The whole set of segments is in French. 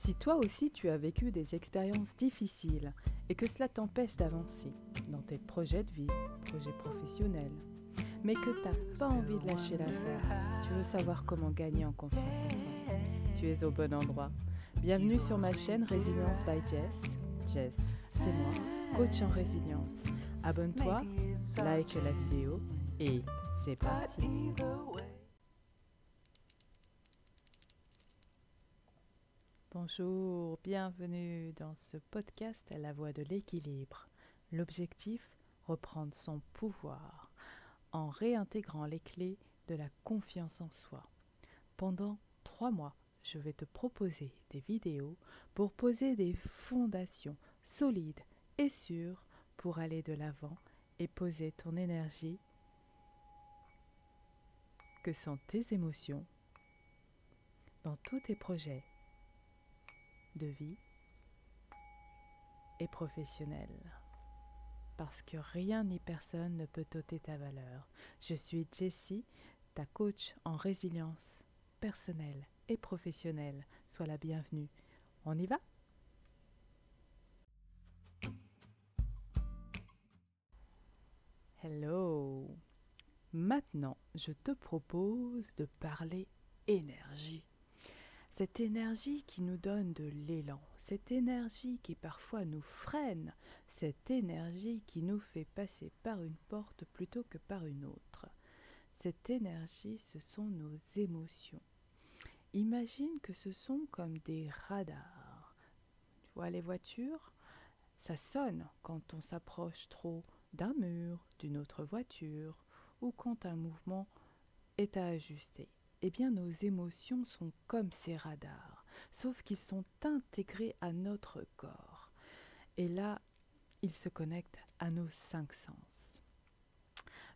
Si toi aussi tu as vécu des expériences difficiles et que cela t'empêche d'avancer dans tes projets de vie, projets professionnels, mais que tu n'as pas envie de lâcher l'affaire, tu veux savoir comment gagner en confiance en toi, tu es au bon endroit. Bienvenue sur ma chaîne Résilience by Jess. Jess, c'est moi, coach en résilience. Abonne-toi, like la vidéo et c'est parti. Bonjour, bienvenue dans ce podcast à la voix de l'équilibre. L'objectif, reprendre son pouvoir en réintégrant les clés de la confiance en soi. Pendant 3 mois, je vais te proposer des vidéos pour poser des fondations solides et sûres pour aller de l'avant et poser ton énergie, que sont tes émotions, dans tous tes projets de vie et professionnels. Parce que rien ni personne ne peut ôter ta valeur. Je suis Jessie, ta coach en résilience personnelle et professionnelle. Sois la bienvenue. On y va? Hello! Maintenant, je te propose de parler énergie. Cette énergie qui nous donne de l'élan, cette énergie qui parfois nous freine, cette énergie qui nous fait passer par une porte plutôt que par une autre. Cette énergie, ce sont nos émotions. Imagine que ce sont comme des radars. Tu vois les voitures? Ça sonne quand on s'approche trop d'un mur, d'une autre voiture, ou quand un mouvement est à ajuster. Eh bien, nos émotions sont comme ces radars, sauf qu'ils sont intégrés à notre corps. Et là, ils se connectent à nos 5 sens.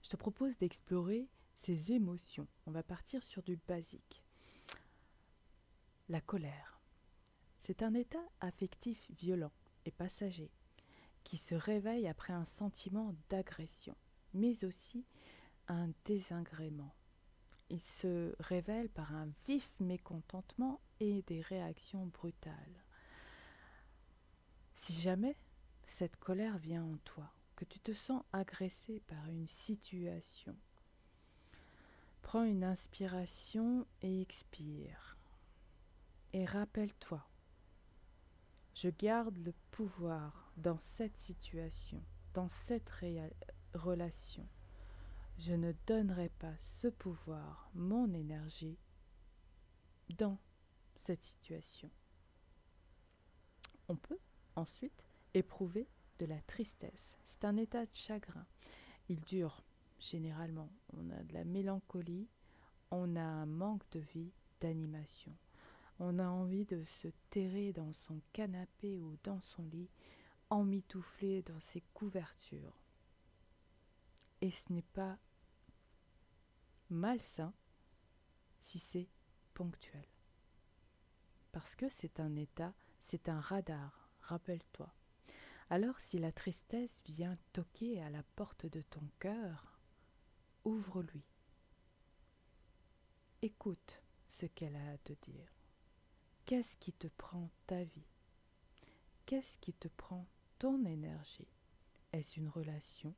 Je te propose d'explorer ces émotions. On va partir sur du basique. La colère. C'est un état affectif violent et passager qui se réveille après un sentiment d'agression, mais aussi un désagrément. Il se révèle par un vif mécontentement et des réactions brutales. Si jamais cette colère vient en toi, que tu te sens agressé par une situation, prends une inspiration et expire. Et rappelle-toi, je garde le pouvoir dans cette situation, dans cette relation. Je ne donnerai pas ce pouvoir, mon énergie, dans cette situation. On peut ensuite éprouver de la tristesse. C'est un état de chagrin. Il dure généralement. On a de la mélancolie, on a un manque de vie, d'animation. On a envie de se terrer dans son canapé ou dans son lit, emmitouflé dans ses couvertures. Et ce n'est pas malsain si c'est ponctuel. Parce que c'est un état, c'est un radar, rappelle-toi. Alors si la tristesse vient toquer à la porte de ton cœur, ouvre-lui. Écoute ce qu'elle a à te dire. Qu'est-ce qui te prend ta vie? Qu'est-ce qui te prend ton énergie? Est-ce une relation?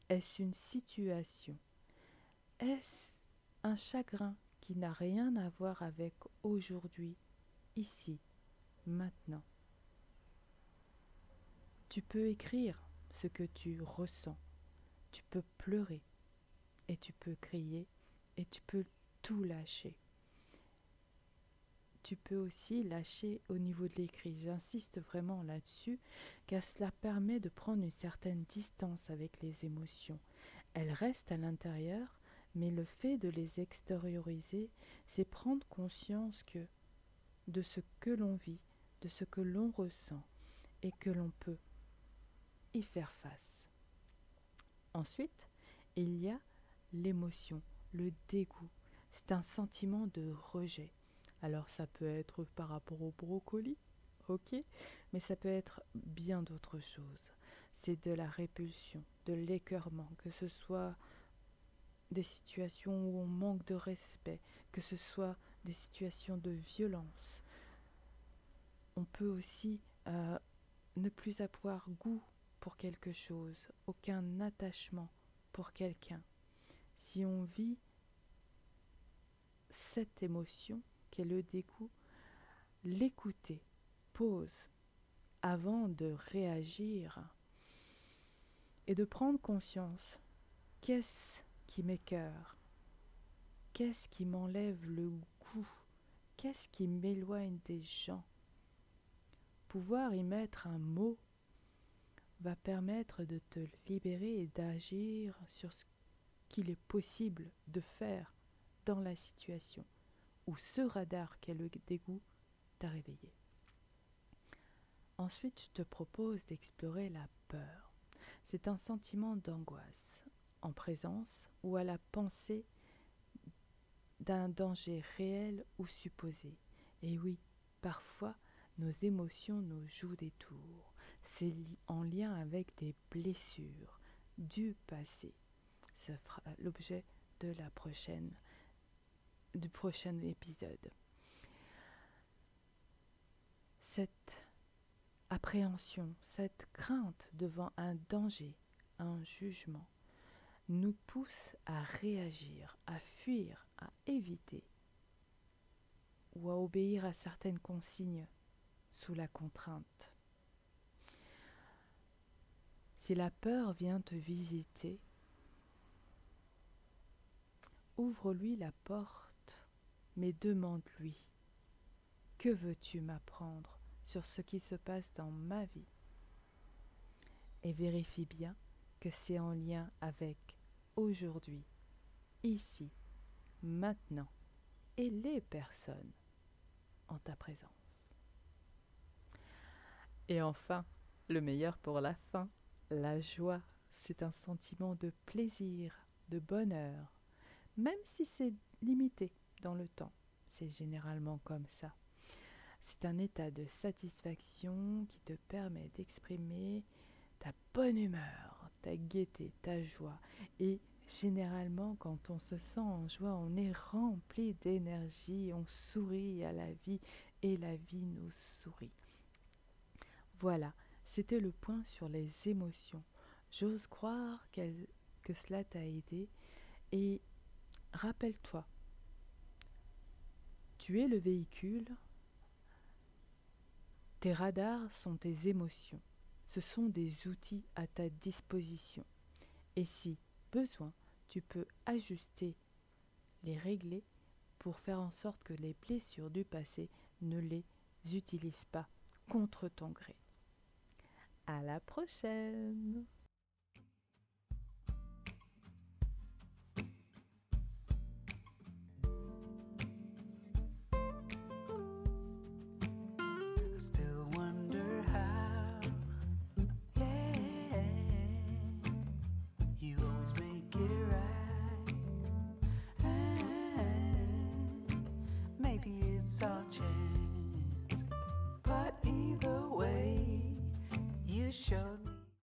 Est-ce une situation? Est-ce un chagrin qui n'a rien à voir avec aujourd'hui, ici, maintenant? Tu peux écrire ce que tu ressens. Tu peux pleurer et tu peux crier et tu peux tout lâcher. Tu peux aussi lâcher au niveau de l'écrit. J'insiste vraiment là-dessus, car cela permet de prendre une certaine distance avec les émotions. Elles restent à l'intérieur, mais le fait de les extérioriser, c'est prendre conscience de ce que l'on vit, de ce que l'on ressent, et que l'on peut y faire face. Ensuite, il y a l'émotion, le dégoût. C'est un sentiment de rejet. Alors ça peut être par rapport au brocoli, ok, mais ça peut être bien d'autres choses. C'est de la répulsion, de l'écœurement, que ce soit des situations où on manque de respect, que ce soit des situations de violence. On peut aussi ne plus avoir goût pour quelque chose, aucun attachement pour quelqu'un. Si on vit cette émotion qu'est le dégoût, l'écouter, pause, avant de réagir et de prendre conscience. Qu'est-ce qui m'écœure? Qu'est-ce qui m'enlève le goût? Qu'est-ce qui m'éloigne des gens? Pouvoir y mettre un mot va permettre de te libérer et d'agir sur ce qu'il est possible de faire dans la situation où ce radar qu'est le dégoût t'a réveillé. Ensuite, je te propose d'explorer la peur. C'est un sentiment d'angoisse en présence ou à la pensée d'un danger réel ou supposé. Et oui, parfois, nos émotions nous jouent des tours. C'est en lien avec des blessures du passé. Ce sera l'objet de du prochain épisode. Cette appréhension, cette crainte devant un danger, un jugement, nous pousse à réagir, à fuir, à éviter ou à obéir à certaines consignes sous la contrainte. Si la peur vient te visiter, ouvre-lui la porte, mais demande-lui: que veux-tu m'apprendre sur ce qui se passe dans ma vie? Et vérifie bien que c'est en lien avec aujourd'hui, ici, maintenant, et les personnes en ta présence. Et enfin, le meilleur pour la fin, la joie. C'est un sentiment de plaisir, de bonheur, même si c'est limité dans le temps. C'est généralement comme ça. C'est un état de satisfaction qui te permet d'exprimer ta bonne humeur, ta gaieté, ta joie. Et généralement, quand on se sent en joie, on est rempli d'énergie, on sourit à la vie et la vie nous sourit. Voilà, c'était le point sur les émotions. J'ose croire que cela t'a aidé. Et rappelle-toi, tu es le véhicule, tes radars sont tes émotions. Ce sont des outils à ta disposition. Et si besoin, tu peux ajuster, les régler pour faire en sorte que les blessures du passé ne les utilisent pas contre ton gré. À la prochaine! Still wonder how, yeah, you always make it right. And maybe it's our chance, but either way, you showed